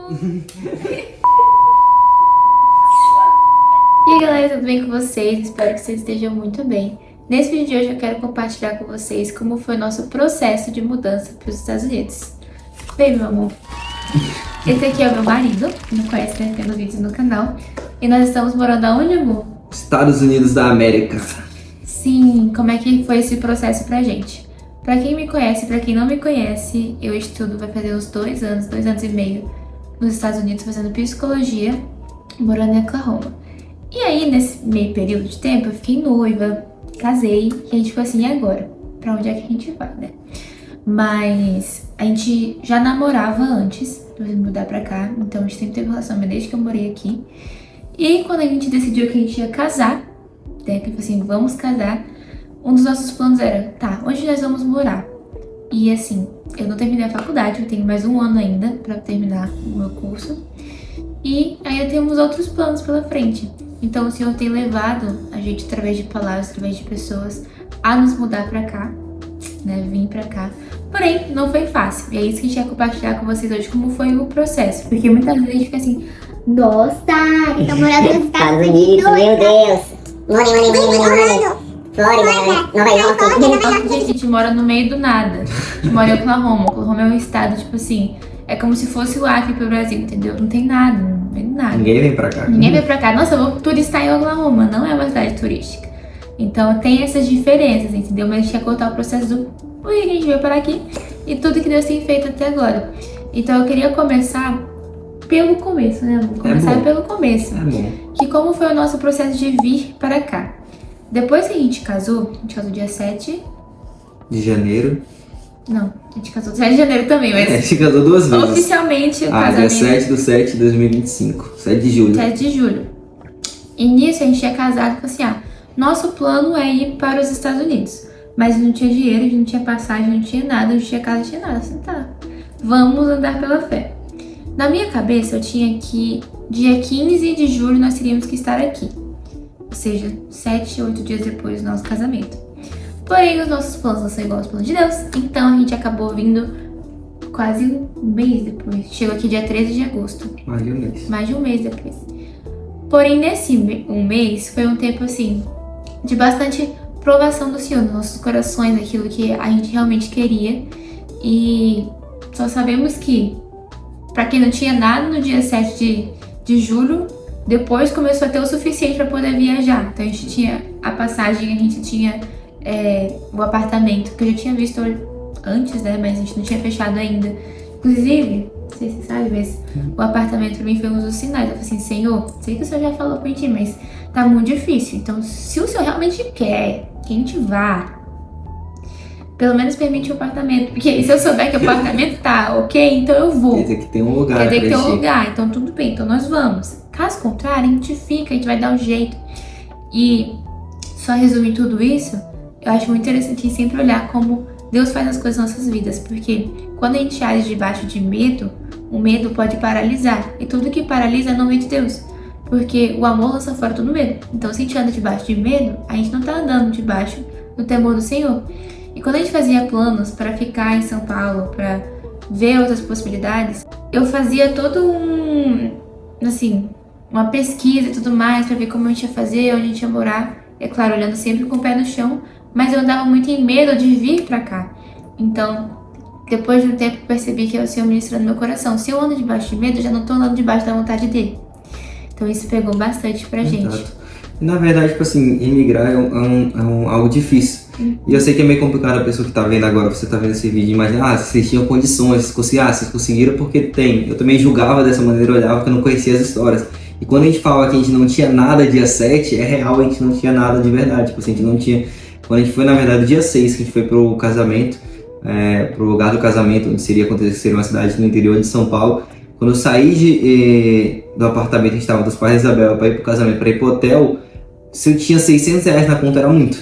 E aí galera, tudo bem com vocês? Espero que vocês estejam muito bem. Nesse vídeo de hoje eu quero compartilhar com vocês como foi o nosso processo de mudança para os Estados Unidos. Vem, meu amor. Esse aqui é o meu marido, não conhece, né? Tendo vídeos no canal. E nós estamos morando aonde, amor? Estados Unidos da América. Sim, como é que foi esse processo pra gente? Pra quem me conhece, pra quem não me conhece, eu estudo, vai fazer uns 2 anos e meio nos Estados Unidos fazendo psicologia, morando em Oklahoma. E aí, nesse meio período de tempo, eu fiquei noiva, casei, e a gente ficou assim, e agora? Pra onde é que a gente vai, né? Mas a gente já namorava antes de mudar pra cá, então a gente sempre teve relacionamento desde que eu morei aqui. E quando a gente decidiu que a gente ia casar, né, que assim, vamos casar, um dos nossos planos era, tá, onde nós vamos morar? E assim, eu não terminei a faculdade, eu tenho mais um ano ainda pra terminar o meu curso. E ainda temos outros planos pela frente. Então o Senhor tem levado a gente, através de palavras, através de pessoas, a nos mudar pra cá, né, vir pra cá. Porém, não foi fácil. E é isso que a gente quer compartilhar com vocês hoje, como foi o processo. Porque muitas vezes a gente fica assim, nossa, que tá morando nos Estados Unidos, meu Deus. Money. Flórida, Nova York. Gente, a gente mora no meio do nada. A gente mora em Oklahoma. Oklahoma é um estado, tipo assim, é como se fosse o Acre pro Brasil, entendeu? Não tem nada, não tem nada. Ninguém vem pra cá. Ninguém vem pra cá. Nossa, eu vou turistar em Oklahoma, não é uma cidade turística. Então tem essas diferenças, entendeu? Mas a gente quer contar o processo do porquê que a gente veio para aqui e tudo que Deus tem feito até agora. Então eu queria começar pelo começo, né? Vou começar pelo começo. É bom. Que como foi o nosso processo de vir para cá. Depois que a gente casou dia 7... De janeiro. Não, a gente casou 7 de janeiro também, mas A gente casou 2 vezes. oficialmente o Dia casamento... 7/7/2025. 7 de julho. 7 de julho. E nisso a gente tinha casado com assim, nosso plano é ir para os Estados Unidos. Mas não tinha dinheiro, a gente não tinha passagem, não tinha nada, não tinha casa, não tinha nada. Assim, tá, vamos andar pela fé. Na minha cabeça eu tinha que dia 15 de julho nós teríamos que estar aqui. Ou seja, 7 ou 8 dias depois do nosso casamento. Porém, os nossos planos não são iguais aos planos de Deus. Então a gente acabou vindo quase um mês depois. Chegou aqui dia 13 de agosto. Mais de um mês. Mais de um mês depois. Porém, nesse um mês foi um tempo assim de bastante provação do Senhor nos nossos corações, aquilo que a gente realmente queria. E só sabemos que, pra quem não tinha nada no dia 7 de julho, depois começou a ter o suficiente para poder viajar. Então a gente tinha a passagem, a gente tinha o apartamento, que eu já tinha visto antes, né? Mas a gente não tinha fechado ainda. Inclusive, não sei se você sabe, mas o apartamento pra mim foi um dos sinais. Eu falei assim, Senhor, sei que o Senhor já falou pra gente, mas tá muito difícil. Então, se o Senhor realmente quer que a gente vá, pelo menos permite o apartamento. Porque se eu souber que o apartamento tá ok, então eu vou. Quer dizer que tem um lugar. Quer dizer que tem um pra gente. lugar, então tudo bem, então nós vamos. Caso contrário, a gente fica, a gente vai dar um jeito. E só resumir tudo isso, eu acho muito interessante sempre olhar como Deus faz as coisas nas nossas vidas. Porque quando a gente age debaixo de medo, o medo pode paralisar. E tudo que paralisa não vem de Deus. Porque o amor lança fora todo medo. Então se a gente anda debaixo de medo, a gente não tá andando debaixo do temor do Senhor. E quando a gente fazia planos para ficar em São Paulo, para ver outras possibilidades, eu fazia todo uma pesquisa e tudo mais para ver como a gente ia fazer, onde a gente ia morar. É claro, olhando sempre com o pé no chão, mas eu andava muito em medo de vir para cá. Então, depois de um tempo eu percebi que é o Senhor ministrando no meu coração. Se eu ando debaixo de medo, eu já não tô andando debaixo da vontade dele. Então isso pegou bastante pra gente. Exato. E, na verdade, tipo assim, emigrar é algo difícil. E eu sei que é meio complicado a pessoa que tá vendo agora, você tá vendo esse vídeo, imaginar, vocês tinham condições, vocês conseguiram porque tem. Eu também julgava dessa maneira, olhava que eu não conhecia as histórias. E quando a gente fala que a gente não tinha nada dia 7, é real, a gente não tinha nada de verdade. Tipo assim, a gente não tinha... Quando a gente foi, na verdade, dia 6, que a gente foi pro casamento, pro lugar do casamento, onde seria acontecer uma cidade no interior de São Paulo. Quando eu saí do apartamento, a gente estava dos pais da Isabela para ir pro casamento, para ir pro hotel, se eu tinha R$600 na conta, era muito.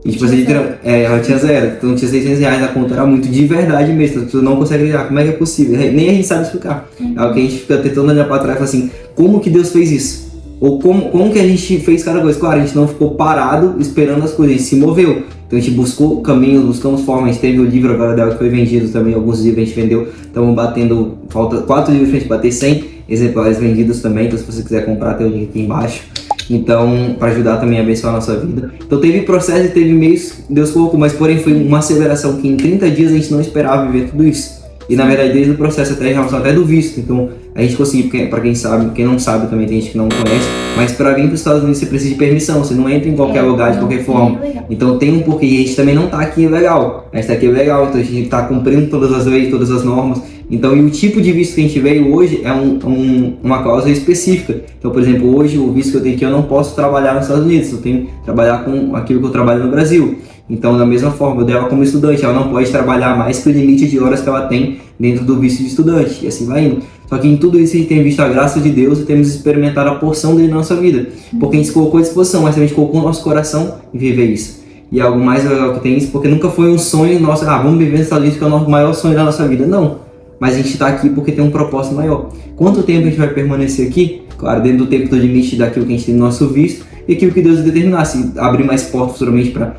E tipo assim, ela tinha 0, então tinha R$600 na conta, era muito, de verdade mesmo. As pessoas não conseguem ligar, como é que é possível? Nem a gente sabe explicar. É o que a gente fica tentando olhar para trás e falar assim, como que Deus fez isso? Ou como que a gente fez cada coisa? Claro, a gente não ficou parado esperando as coisas, a gente se moveu. Então a gente buscou caminhos, buscamos formas, a gente teve o livro agora dela que foi vendido também, alguns livros a gente vendeu, estamos batendo, falta 4 livros pra gente bater 100 exemplares vendidos também, então se você quiser comprar tem o link aqui embaixo. Então, para ajudar também a abençoar a nossa vida. Então teve processo e teve meios, Deus colocou, mas porém foi uma aceleração que em 30 dias a gente não esperava viver tudo isso. E na verdade desde o processo até em relação até do visto, então a gente conseguiu, para quem sabe, quem não sabe também tem gente que não conhece, mas para vir para os Estados Unidos você precisa de permissão, você não entra em qualquer lugar de qualquer forma. Então tem um porquê, e a gente também não tá aqui legal, a gente tá aqui legal, então a gente tá cumprindo todas as leis, todas as normas. Então, e o tipo de visto que a gente veio hoje é uma cláusula específica. Então, por exemplo, hoje o visto que eu tenho aqui, eu não posso trabalhar nos Estados Unidos, eu tenho que trabalhar com aquilo que eu trabalho no Brasil. Então, da mesma forma, dela como estudante, ela não pode trabalhar mais que o limite de horas que ela tem dentro do visto de estudante, e assim vai indo. Só que em tudo isso a gente tem visto a graça de Deus e temos experimentado a porção dele na nossa vida. Porque a gente colocou à disposição, mas a gente colocou o nosso coração em viver isso. E algo mais legal que tem isso, porque nunca foi um sonho nosso, vamos viver nos Estados Unidos, que é o nosso maior sonho da nossa vida. Não. Mas a gente está aqui porque tem um propósito maior. Quanto tempo a gente vai permanecer aqui? Claro, dentro do tempo do limite daquilo que a gente tem no nosso visto e aquilo que Deus determinar. Se abrir mais portas futuramente para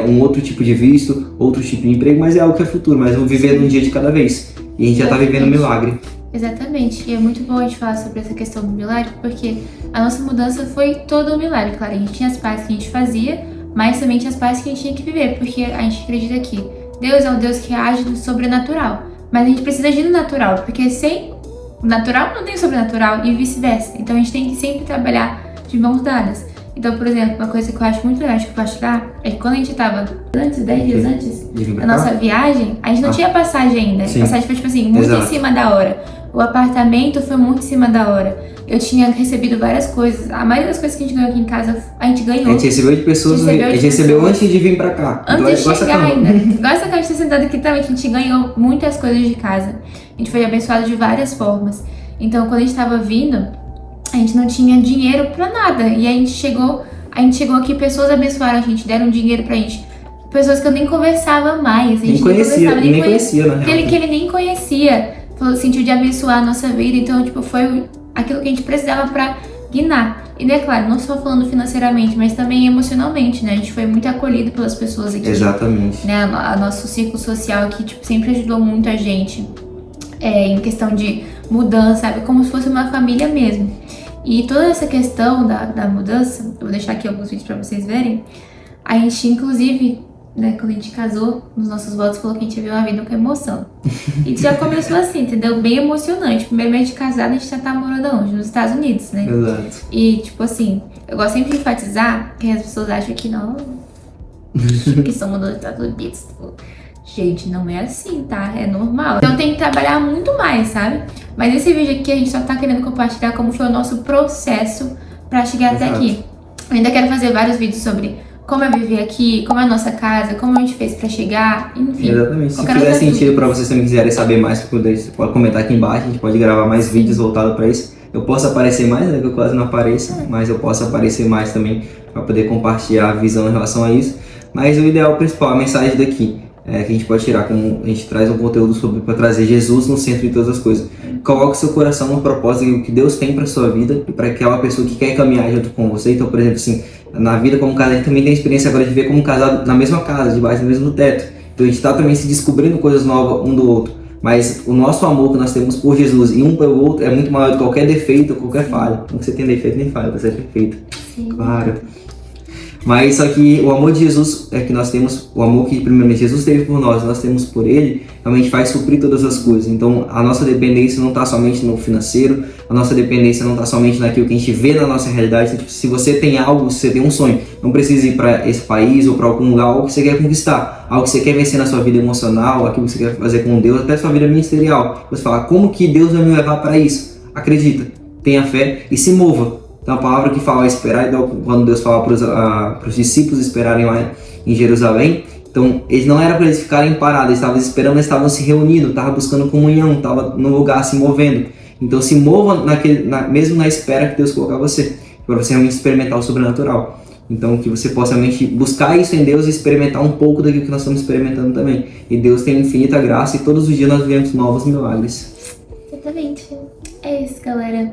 um outro tipo de visto, outro tipo de emprego, mas é algo que é futuro. Mas vamos viver um dia de cada vez. E a gente já está vivendo um milagre. Exatamente. E é muito bom a gente falar sobre essa questão do milagre, porque a nossa mudança foi todo um milagre. Claro, a gente tinha as partes que a gente fazia, mas também tinha as partes que a gente tinha que viver, porque a gente acredita que Deus é um Deus que age no sobrenatural. Mas a gente precisa agir no natural, porque sem o natural não tem sobrenatural e vice-versa. Então a gente tem que sempre trabalhar de mãos dadas. Então, por exemplo, uma coisa que eu acho muito legal de compartilhar é que quando a gente tava 10 dias antes da nossa viagem, a gente não tinha passagem ainda. Sim. A passagem foi, tipo assim, muito Exato. em cima da hora. O apartamento foi muito em cima da hora. Eu tinha recebido várias coisas. A maioria das coisas que a gente ganhou aqui em casa, a gente ganhou. A gente recebeu de pessoas, a gente recebeu antes de vir pra cá. Antes de chegar ainda. Gosta que a gente tá sentado aqui também, que a gente ganhou muitas coisas de casa. A gente foi abençoado de várias formas. Então, quando a gente tava vindo, a gente não tinha dinheiro pra nada. E a gente chegou aqui, pessoas abençoaram a gente, deram dinheiro pra gente. Pessoas que eu nem conversava mais. A gente nem conhecia, na real. Que ele nem conhecia. Sentiu de abençoar a nossa vida. Então, tipo, foi aquilo que a gente precisava pra guinar. E, né, claro, não só falando financeiramente, mas também emocionalmente, né? A gente foi muito acolhido pelas pessoas aqui. Exatamente. Né? Nosso círculo social aqui, tipo, sempre ajudou muito a gente. Em questão de mudança, sabe? Como se fosse uma família mesmo. E toda essa questão da mudança, eu vou deixar aqui alguns vídeos pra vocês verem. A gente, inclusive, né, quando a gente casou, nos nossos votos falou que a gente ia ver uma vida com emoção. E já começou assim, entendeu? Bem emocionante. Primeiro mês de casado, a gente já tá morando onde? Nos Estados Unidos, né? Exato. E, tipo assim, eu gosto sempre de enfatizar que as pessoas acham que não, que somos dos Estados Unidos. Gente, não é assim, tá? É normal. Então tem que trabalhar muito mais, sabe? Mas esse vídeo aqui a gente só tá querendo compartilhar como foi o nosso processo pra chegar até aqui. Eu ainda quero fazer vários vídeos sobre como é viver aqui, como é a nossa casa, como a gente fez pra chegar, enfim. Exatamente. Se fizer sentido pra vocês também quiserem saber mais, você pode comentar aqui embaixo, a gente pode gravar mais vídeos voltados pra isso. Eu posso aparecer mais, né, que eu quase não apareço, mas eu posso aparecer mais também pra poder compartilhar a visão em relação a isso. Mas o ideal principal, a mensagem daqui, que a gente pode tirar, como a gente traz um conteúdo sobre para trazer Jesus no centro de todas as coisas. Coloque seu coração no propósito que Deus tem para sua vida e para aquela pessoa que quer caminhar junto com você. Então, por exemplo, assim, na vida como casal, a gente também tem a experiência agora de ver como casado na mesma casa, debaixo do mesmo teto. Então a gente está também se descobrindo coisas novas um do outro. Mas o nosso amor que nós temos por Jesus e um pelo outro é muito maior do que qualquer defeito ou qualquer falha. Não que você tenha defeito nem falha, você é perfeito. Sim. Claro. Mas só que o amor de Jesus é que nós temos, o amor que primeiramente Jesus teve por nós temos por Ele, realmente faz suprir todas as coisas. Então a nossa dependência não está somente no financeiro, a nossa dependência não está somente naquilo que a gente vê na nossa realidade. Então, se você tem algo, se você tem um sonho, não precisa ir para esse país ou para algum lugar, algo que você quer conquistar, algo que você quer vencer na sua vida emocional, aquilo que você quer fazer com Deus, até sua vida ministerial. Você fala, como que Deus vai me levar para isso? Acredita, tenha fé e se mova. Então a palavra que fala esperar, então, quando Deus fala para os discípulos esperarem lá em Jerusalém, então eles não era para eles ficarem parados, eles estavam esperando, eles estavam se reunindo, estavam buscando comunhão, estavam no lugar se movendo. Então se mova mesmo na espera que Deus colocar você, para você realmente experimentar o sobrenatural. Então que você possa realmente buscar isso em Deus e experimentar um pouco daquilo que nós estamos experimentando também. E Deus tem infinita graça e todos os dias nós vivemos novos milagres. Exatamente. É isso, galera.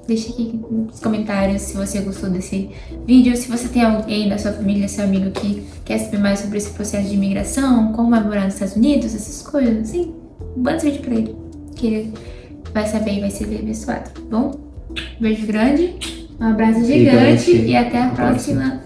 Deixa aqui nos comentários se você gostou desse vídeo. Se você tem alguém da sua família, seu amigo que quer saber mais sobre esse processo de imigração, como vai morar nos Estados Unidos, essas coisas, assim, manda esse vídeo pra ele, que ele vai saber e vai ser bem abençoado, tá bom? Um beijo grande, um abraço gigante e até a próxima